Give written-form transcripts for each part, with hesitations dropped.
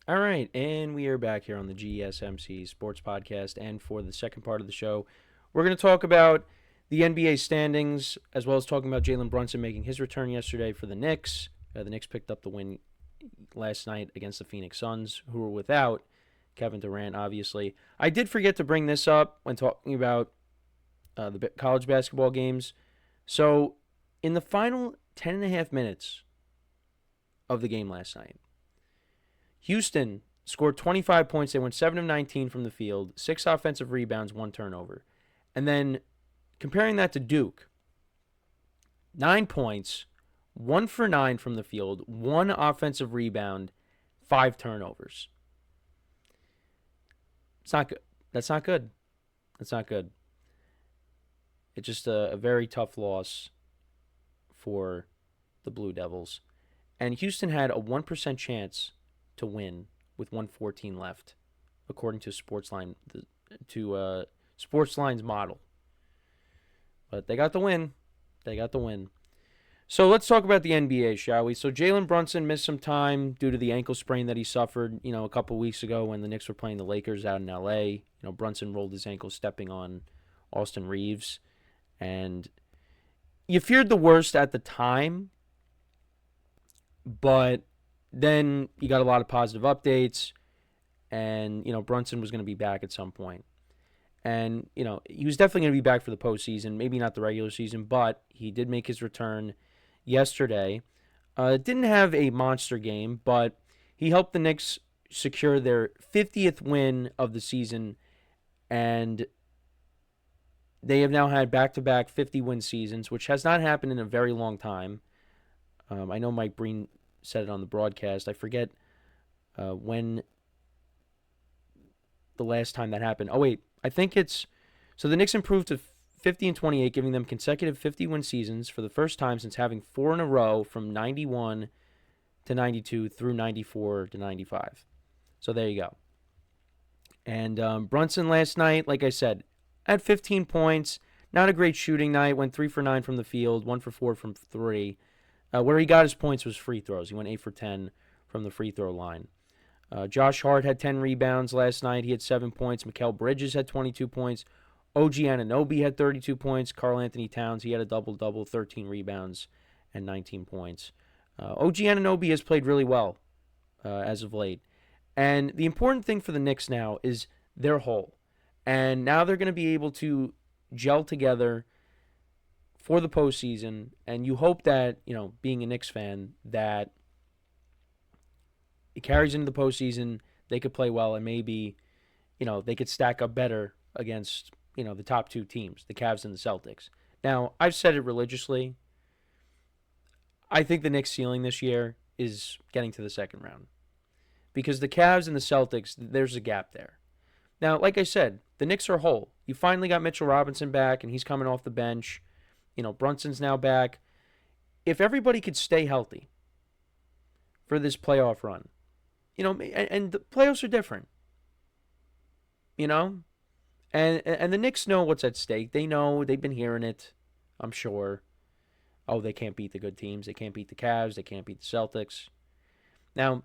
All right, and we are back here on the GSMC Sports Podcast. And for the second part of the show, we're going to talk about the NBA standings, as well as talking about Jalen Brunson making his return yesterday for the Knicks. The Knicks picked up the win last night against the Phoenix Suns, who were without Kevin Durant, obviously. I did forget to bring this up when talking about the college basketball games. So, in the final 10 and a half minutes of the game last night, Houston scored 25 points. They went 7 of 19 from the field, 6 offensive rebounds, 1 turnover. And then comparing that to Duke, 9 points, 1 for 9 from the field, 1 offensive rebound, 5 turnovers. It's not good. That's not good. That's not good. It's just a very tough loss for the Blue Devils. And Houston had a 1% chance to win with 114 left, according to Sportsline's model. But they got the win. They got the win. So let's talk about the NBA, shall we? So Jalen Brunson missed some time due to the ankle sprain that he suffered, a couple weeks ago when the Knicks were playing the Lakers out in LA. Brunson rolled his ankle stepping on Austin Reeves. And you feared the worst at the time, but then you got a lot of positive updates, and Brunson was going to be back at some point. And he was definitely going to be back for the postseason, maybe not the regular season, but he did make his return yesterday. Didn't have a monster game, but he helped the Knicks secure their 50th win of the season, and they have now had back-to-back 50-win seasons, which has not happened in a very long time. I know Mike Breen said it on the broadcast. I forget when the last time that happened. Oh, wait. I think it's... So the Knicks improved to 50-28, giving them consecutive 50-win seasons for the first time since having 4 in a row from 91 to 92 through 94 to 95. So there you go. And Brunson last night, like I said, had 15 points. Not a great shooting night. Went 3 for 9 from the field, 1 for 4 from 3. Where he got his points was free throws. He went 8 for 10 from the free throw line. Josh Hart had 10 rebounds last night. He had 7 points. Mikal Bridges had 22 points. OG Anunoby had 32 points. Karl Anthony Towns, he had a double-double, 13 rebounds and 19 points. OG Anunoby has played really well as of late. And the important thing for the Knicks now is they're whole. And now they're going to be able to gel together for the postseason, and you hope that, being a Knicks fan, that it carries into the postseason, they could play well, and maybe, they could stack up better against, the top two teams, the Cavs and the Celtics. Now, I've said it religiously. I think the Knicks' ceiling this year is getting to the second round. Because the Cavs and the Celtics, there's a gap there. Now, like I said, the Knicks are whole. You finally got Mitchell Robinson back, and he's coming off the bench. Brunson's now back. If everybody could stay healthy for this playoff run, and the playoffs are different, and the Knicks know what's at stake. They know, they've been hearing it, I'm sure. Oh, they can't beat the good teams. They can't beat the Cavs. They can't beat the Celtics. Now,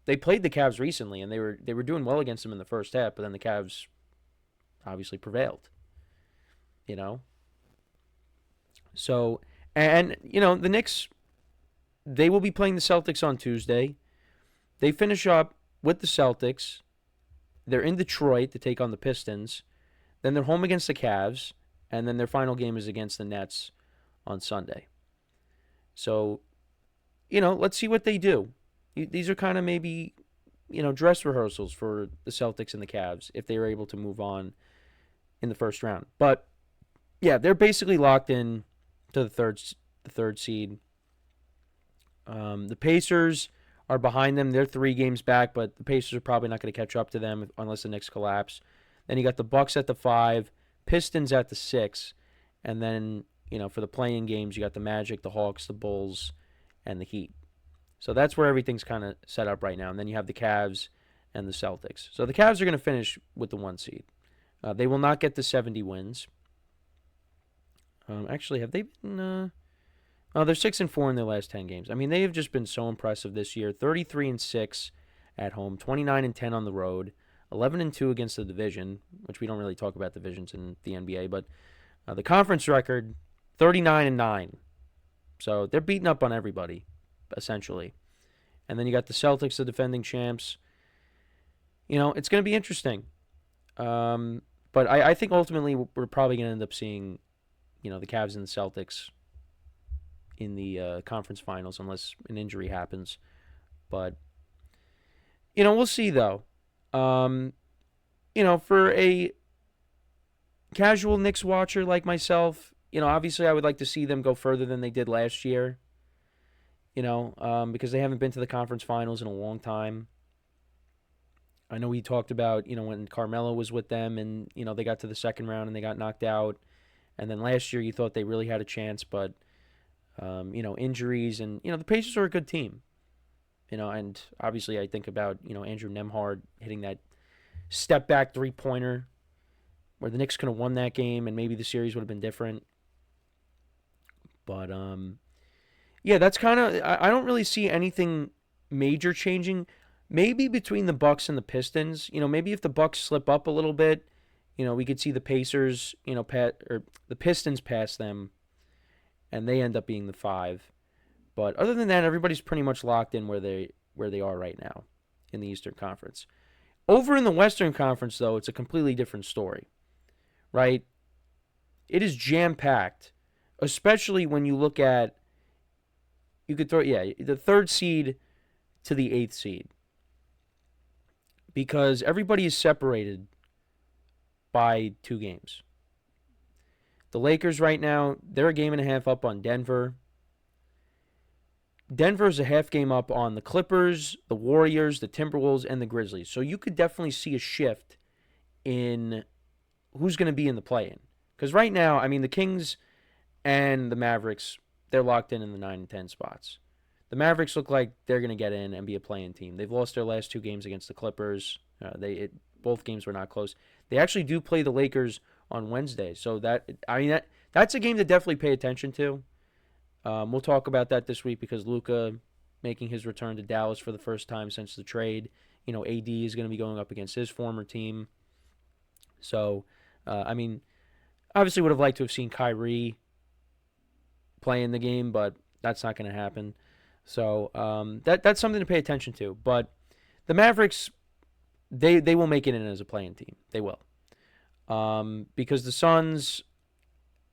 they played the Cavs recently, and they were doing well against them in the first half, but then the Cavs obviously prevailed. So, and, the Knicks, they will be playing the Celtics on Tuesday. They finish up with the Celtics. They're in Detroit to take on the Pistons. Then they're home against the Cavs. And then their final game is against the Nets on Sunday. So, let's see what they do. These are kind of maybe, dress rehearsals for the Celtics and the Cavs if they are able to move on in the first round. But, yeah, they're basically locked in to the third seed. The Pacers are behind them. They're 3 games back, but the Pacers are probably not going to catch up to them unless the Knicks collapse. Then you got the Bucks at the 5, Pistons at the 6, and then, for the play-in games, you got the Magic, the Hawks, the Bulls, and the Heat. So that's where everything's kind of set up right now. And then you have the Cavs and the Celtics. So the Cavs are going to finish with the 1 seed. They will not get the 70 wins. Actually, have they been? They're 6-4 in their last 10 games. I mean, they have just been so impressive this year. 33-6 at home, 29-10 on the road, 11-2 against the division, which we don't really talk about divisions in the NBA, but the conference record, 39-9. So they're beating up on everybody, essentially. And then you got the Celtics, the defending champs. It's going to be interesting. But I think ultimately we're probably going to end up seeing, the Cavs and the Celtics in the conference finals unless an injury happens. But, we'll see, though. For a casual Knicks watcher like myself, obviously I would like to see them go further than they did last year, because they haven't been to the conference finals in a long time. I know we talked about, when Carmelo was with them and, they got to the second round and they got knocked out. And then last year you thought they really had a chance, but, injuries and, the Pacers are a good team. And obviously I think about, Andrew Nembhard hitting that step-back three-pointer where the Knicks could have won that game and maybe the series would have been different. But, yeah, that's kind of, I don't really see anything major changing. Maybe between the Bucks and the Pistons, maybe if the Bucks slip up a little bit, we could see the Pacers, or the Pistons pass them, and they end up being the 5. But other than that, everybody's pretty much locked in where they are right now in the Eastern Conference. Over in the Western Conference, though, it's a completely different story, right? It is jam-packed, especially when you look at, you could throw, the 3rd seed to the 8th seed. Because everybody is separated by 2 games. The Lakers right now, they're a game and a half up on Denver. Denver's a half game up on the Clippers, the Warriors, the Timberwolves, and the Grizzlies. So you could definitely see a shift in who's going to be in the play-in. Because right now, the Kings and the Mavericks, they're locked in the 9 and 10 spots. The Mavericks look like they're going to get in and be a play-in team. They've lost their last 2 games against the Clippers. Both games were not close. They actually do play the Lakers on Wednesday, so that's a game to definitely pay attention to. We'll talk about that this week because Luka making his return to Dallas for the first time since the trade. AD is going to be going up against his former team. So, obviously would have liked to have seen Kyrie play in the game, but that's not going to happen. So that's something to pay attention to. But the Mavericks, they will make it in as a play-in team. They will. Because the Suns,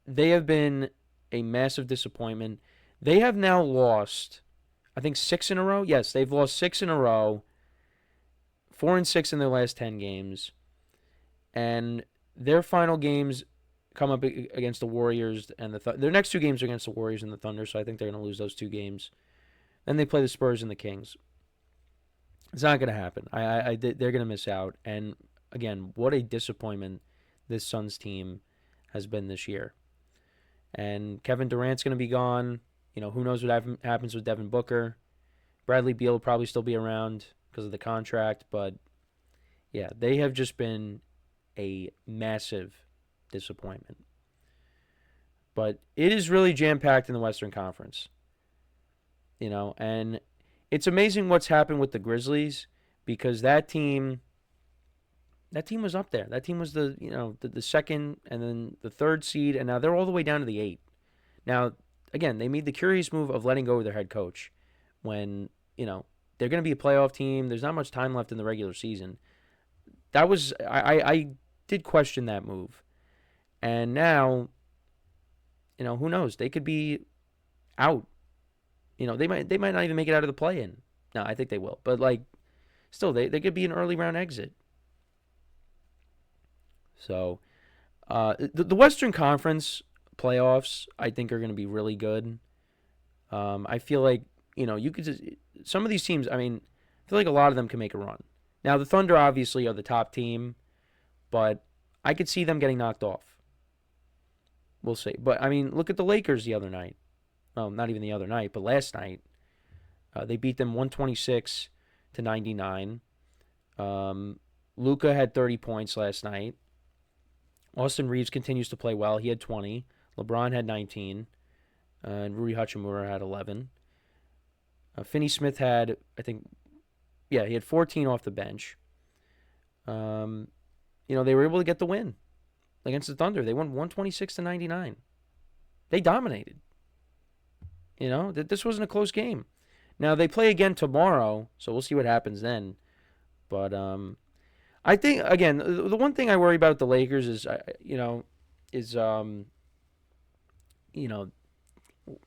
they have been a massive disappointment. They have now lost, I think, 6 in a row. Yes, they've lost 6 in a row. 4-6 in their last 10 games. And their final games come up against the Warriors and their next 2 games are against the Warriors and the Thunder, so I think they're going to lose those 2 games. Then they play the Spurs and the Kings. It's not going to happen. They're going to miss out. And, again, what a disappointment this Suns team has been this year. And Kevin Durant's going to be gone. Who knows what happens with Devin Booker. Bradley Beal will probably still be around because of the contract. But, yeah, they have just been a massive disappointment. But it is really jam-packed in the Western Conference. And it's amazing what's happened with the Grizzlies because that team was up there. That team was the second and then the 3rd seed, and now they're all the way down to the 8. Now, again, they made the curious move of letting go of their head coach when, they're going to be a playoff team. There's not much time left in the regular season. That was, I did question that move. And now, who knows? They could be out. They might not even make it out of the play-in. No, I think they will. But, still, they could be an early round exit. So, the Western Conference playoffs, I think, are going to be really good. I feel like, you could just, some of these teams, I feel like a lot of them can make a run. Now, the Thunder obviously are the top team, but I could see them getting knocked off. We'll see. But, look at the Lakers the other night. Well, not even the other night, but last night. They beat them 126-99. Luka had 30 points last night. Austin Reeves continues to play well. He had 20. LeBron had 19. And Rui Hachimura had 11. Finney Smith had, I think, Yeah, he had 14 off the bench. They were able to get the win against the Thunder. They won 126-99. They dominated. This wasn't a close game. Now they play again tomorrow, so we'll see what happens then. But I think again, the one thing I worry about the Lakers is,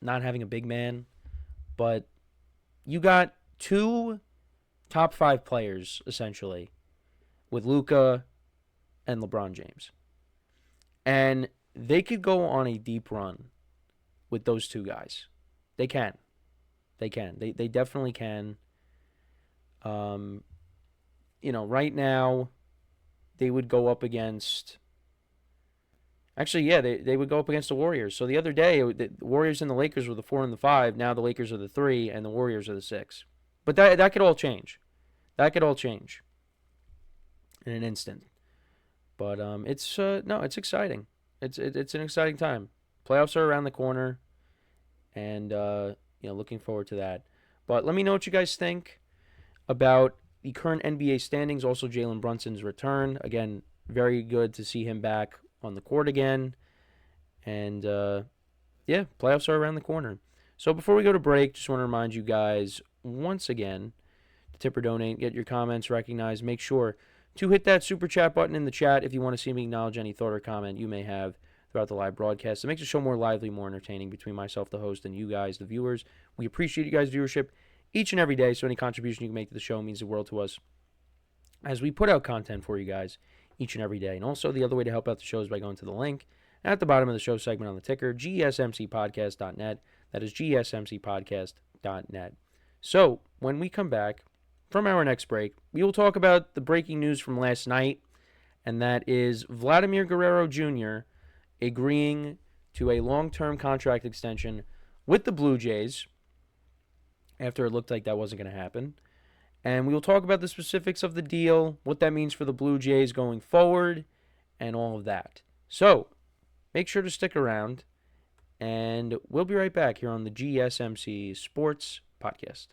not having a big man. But you got two top 5 players essentially, with Luka and LeBron James, and they could go on a deep run with those two guys. They can. They definitely can. Right now, they would go up against. Actually, yeah, they would go up against the Warriors. So the other day, the Warriors and the Lakers were the 4 and the 5. Now the Lakers are the 3, and the Warriors are the 6. But that could all change. That could all change in an instant. But it's exciting. It's an exciting time. Playoffs are around the corner, and looking forward to that. But let me know what you guys think about the current NBA standings. Also, Jalen Brunson's return. Again, very good to see him back on the court again. And playoffs are around the corner. So before we go to break, just want to remind you guys once again to tip or donate, get your comments recognized. Make sure to hit that super chat button in the chat if you want to see me acknowledge any thought or comment you may have throughout the live broadcast. It makes the show more lively, more entertaining between myself, the host, and you guys, the viewers. We appreciate you guys' viewership each and every day, so any contribution you can make to the show means the world to us as we put out content for you guys each and every day. And also, the other way to help out the show is by going to the link at the bottom of the show segment on the ticker, GSMCPodcast.net. That is GSMCPodcast.net. So, when we come back from our next break, we will talk about the breaking news from last night, and that is Vladimir Guerrero Jr. agreeing to a long-term contract extension with the Blue Jays after it looked like that wasn't going to happen. And we will talk about the specifics of the deal, what that means for the Blue Jays going forward, and all of that. So, make sure to stick around, and we'll be right back here on the GSMC Sports Podcast.